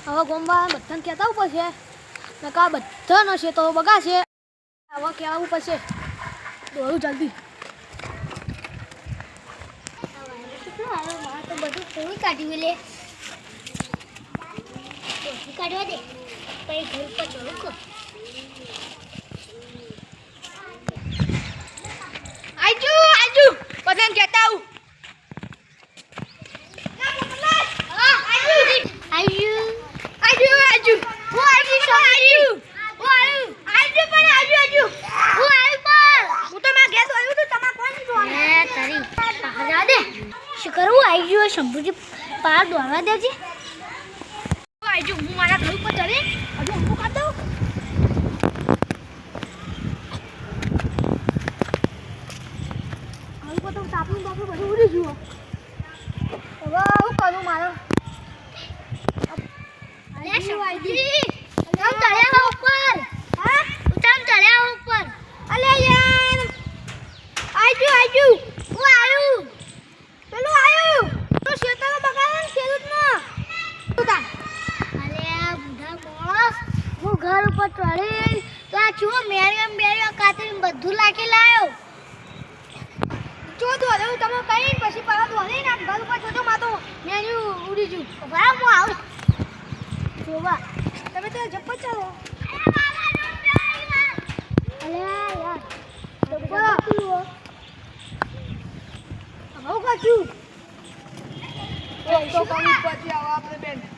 હવે ગોમવા બધાને કહેતા ઉપર છે ને કા બધાનો છે તો બગાશે હવે કહેવું પડશે દોડું જલ્દી તો બધું થોડું કાઢ્યું લે કાઢવા દે પછી ઘર ઉપર ચડું કર આજુ બધાને કહેતા આવું શંભુજી પાર દોડવા દેજે આજુ હું મારા ઘર ઉપર ચડી હજુ હું કાઢ દઉં હવે તો સાપનું બાપનું બધું ઉડી ગયું હવે શું કરું મારો ઘર ઉપર ચડી તો આ ચૂ મેરિયમ કાતરી બધું લાગી લાયો જો દોડે હું તમે કઈ પછી પાછા દોડે ને ઘર ઉપર જોજો માતો મેન્યુ ઉડી ગયું બરાબર હું આવું જોવા તમે તો જપ્પ ચાલો અલે યાર તો બોલો હું કાચું તો કઈ પછી આવો આપણે બેન